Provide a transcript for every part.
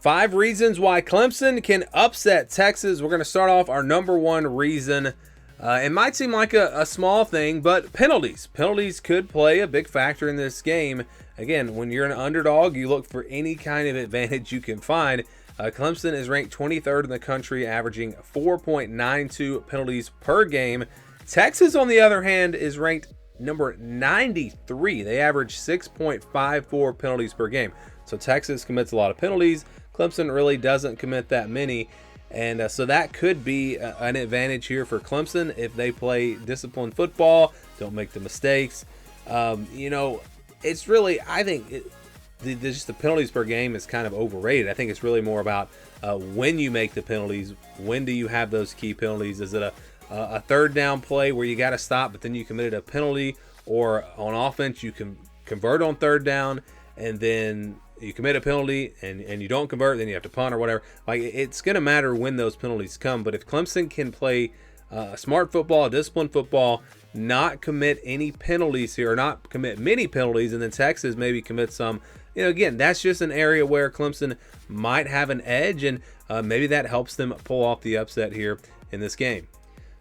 5 reasons why Clemson can upset Texas. We're going to start off our number 1 reason. It might seem like a small thing, but penalties. Penalties could play a big factor in this game. Again, when you're an underdog, you look for any kind of advantage you can find. Clemson is ranked 23rd in the country, averaging 4.92 penalties per game. Texas, on the other hand, is ranked number 93. They average 6.54 penalties per game. So Texas commits a lot of penalties. Clemson really doesn't commit that many. And so that could be an advantage here for Clemson if they play disciplined football, don't make the mistakes. It's really, I think, just the penalties per game is kind of overrated. I think it's really more about when you make the penalties, when do you have those key penalties? Is it a third down play where you got to stop, but then you committed a penalty, or on offense you can convert on third down and then you commit a penalty and you don't convert, then you have to punt or whatever. Like, it's going to matter when those penalties come. But if Clemson can play smart football, disciplined football, not commit any penalties here, or not commit many penalties, and then Texas maybe commit some, again, that's just an area where Clemson might have an edge, and maybe that helps them pull off the upset here in this game.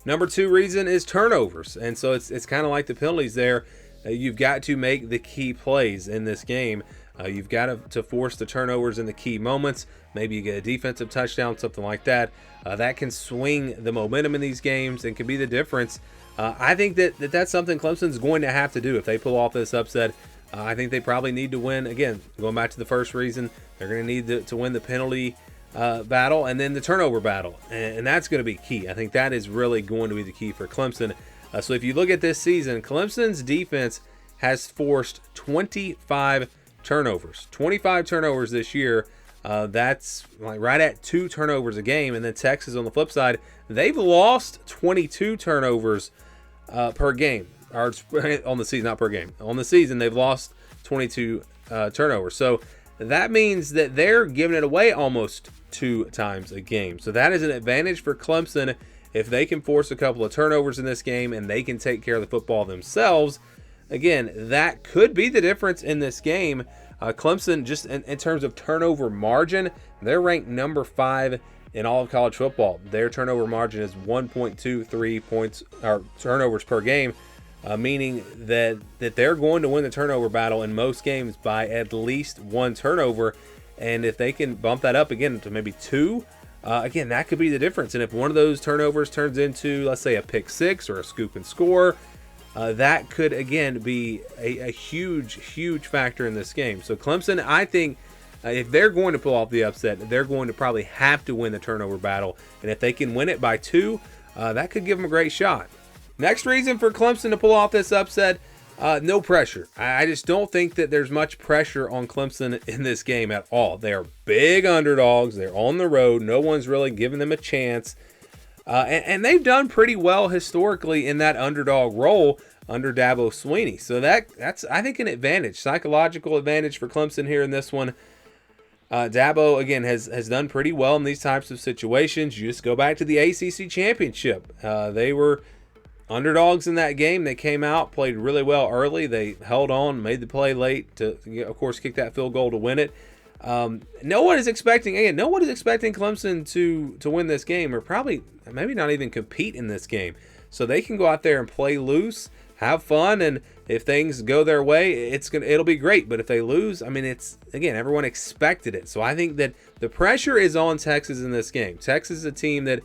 Number 2 reason is turnovers. And so it's kind of like the penalties there. You've got to make the key plays in this game. You've got to force the turnovers in the key moments. Maybe you get a defensive touchdown, something like that. That can swing the momentum in these games and can be the difference. I think that's something Clemson's going to have to do if they pull off this upset. I think they probably need to win. Again, going back to the first reason, they're going to need to win the penalty battle and then the turnover battle. And that's going to be key. I think that is really going to be the key for Clemson. So if you look at this season, Clemson's defense has forced 25 turnovers. 25 turnovers this year. That's like right at 2 turnovers a game. And then Texas, on the flip side, they've lost 22 turnovers per game. Or on the season, not per game. On the season, they've lost 22 turnovers. So that means that they're giving it away almost 2 times a game. So that is an advantage for Clemson if they can force a couple of turnovers in this game and they can take care of the football themselves. Again, that could be the difference in this game. Clemson, just in terms of turnover margin, they're ranked number 5 in all of college football. Their turnover margin is 1.23 points or turnovers per game, meaning that they're going to win the turnover battle in most games by at least 1 turnover. And if they can bump that up again to maybe 2, again, that could be the difference. And if one of those turnovers turns into, let's say, a pick 6 or a scoop and score, that could, again, be a huge factor in this game. So Clemson, I think, if they're going to pull off the upset, they're going to probably have to win the turnover battle. And if they can win it by 2, that could give them a great shot. Next reason for Clemson to pull off this upset, no pressure. I just don't think that there's much pressure on Clemson in this game at all. They are big underdogs. They're on the road. No one's really giving them a chance. And they've done pretty well historically in that underdog role under Dabo Sweeney. So that's, I think, an advantage, psychological advantage for Clemson here in this one. Dabo, again, has done pretty well in these types of situations. You just go back to the ACC championship. They were underdogs in that game. They came out, played really well early. They held on, made the play late to, of course, kick that field goal to win it. No one is expecting Clemson to win this game, or probably maybe not even compete in this game. So they can go out there and play loose, have fun, and if things go their way, it'll be great. But if they lose, I mean, it's, again, everyone expected it. So I think that the pressure is on Texas in this game. Texas is a team that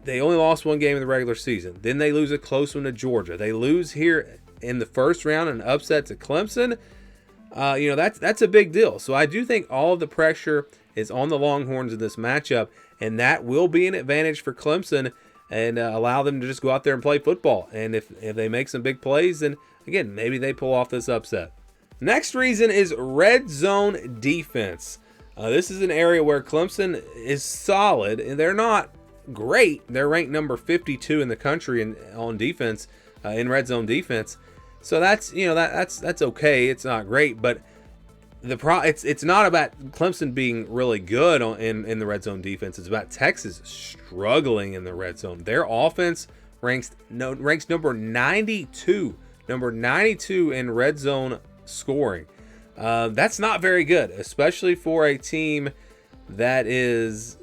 they only lost 1 game in the regular season. Then they lose a close one to Georgia. They lose here in the first round, an upset to Clemson. That's a big deal. So I do think all of the pressure is on the Longhorns in this matchup, and that will be an advantage for Clemson and allow them to just go out there and play football. And if they make some big plays, then, again, maybe they pull off this upset. Next reason is red zone defense. This is an area where Clemson is solid, and they're not great. They're ranked number 52 in the country on defense, in red zone defense. So that's okay. It's not great, but it's not about Clemson being really good in the red zone defense. It's about Texas struggling in the red zone. Their offense ranks number 92 in red zone scoring. That's not very good, especially for a team that is,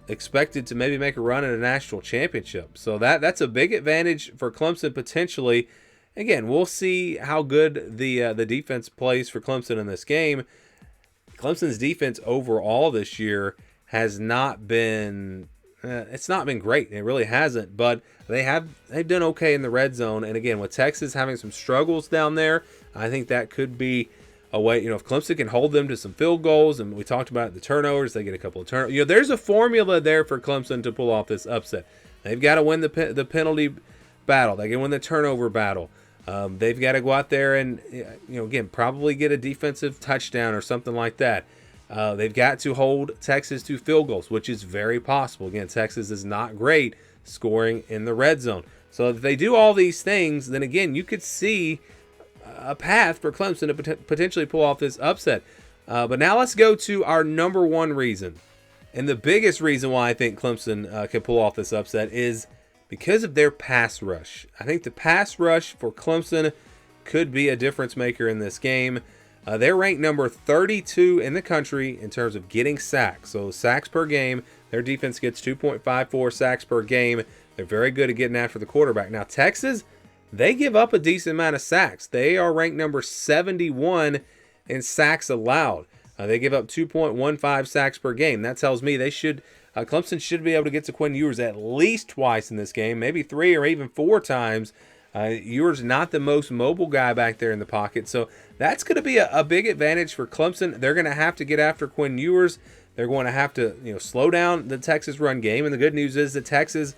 expected to maybe make a run at a national championship. So that's a big advantage for Clemson potentially. Again, we'll see how good the defense plays for Clemson in this game. Clemson's defense overall this year has not been it's not been great. It really hasn't, but they've done okay in the red zone. And again, with Texas having some struggles down there, I think that could be a way. If Clemson can hold them to some field goals, and we talked about the turnovers, they get a couple of turnovers. There's a formula there for Clemson to pull off this upset. They've got to win the penalty battle. They can win the turnover battle. They've got to go out there and, again, probably get a defensive touchdown or something like that. They've got to hold Texas to field goals, which is very possible. Again, Texas is not great scoring in the red zone. So if they do all these things, then again, you could see a path for Clemson to potentially pull off this upset. But now let's go to our number one reason. And the biggest reason why I think Clemson can pull off this upset is because of their pass rush. I think the pass rush for Clemson could be a difference maker in this game. They're ranked number 32 in the country in terms of getting sacks. So sacks per game, their defense gets 2.54 sacks per game. They're very good at getting after the quarterback. Now, Texas, they give up a decent amount of sacks. They are ranked number 71 in sacks allowed. They give up 2.15 sacks per game. That tells me Clemson should be able to get to Quinn Ewers at least twice in this game, maybe 3 or even 4 times. Ewers not the most mobile guy back there in the pocket, so that's going to be a big advantage for Clemson. They're going to have to get after Quinn Ewers. They're going to have to slow down the Texas run game, and the good news is that Texas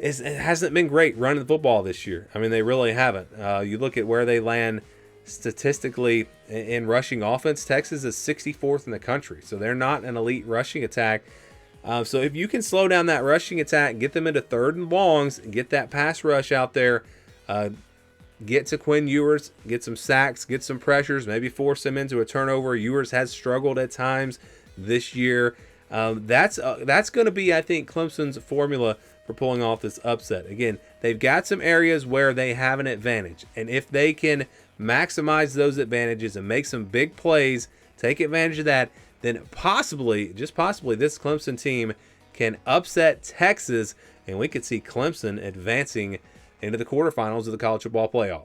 it hasn't been great running the football this year. I mean, they really haven't. You look at where they land statistically in rushing offense, Texas is 64th in the country, so they're not an elite rushing attack. So if you can slow down that rushing attack, get them into 3rd and longs, get that pass rush out there, get to Quinn Ewers, get some sacks, get some pressures, maybe force him into a turnover. Ewers has struggled at times this year. That's going to be, I think, Clemson's formula for pulling off this upset. Again, they've got some areas where they have an advantage, and if they can maximize those advantages and make some big plays, take advantage of that, then possibly, just possibly, this Clemson team can upset Texas, and we could see Clemson advancing into the quarterfinals of the college football playoff.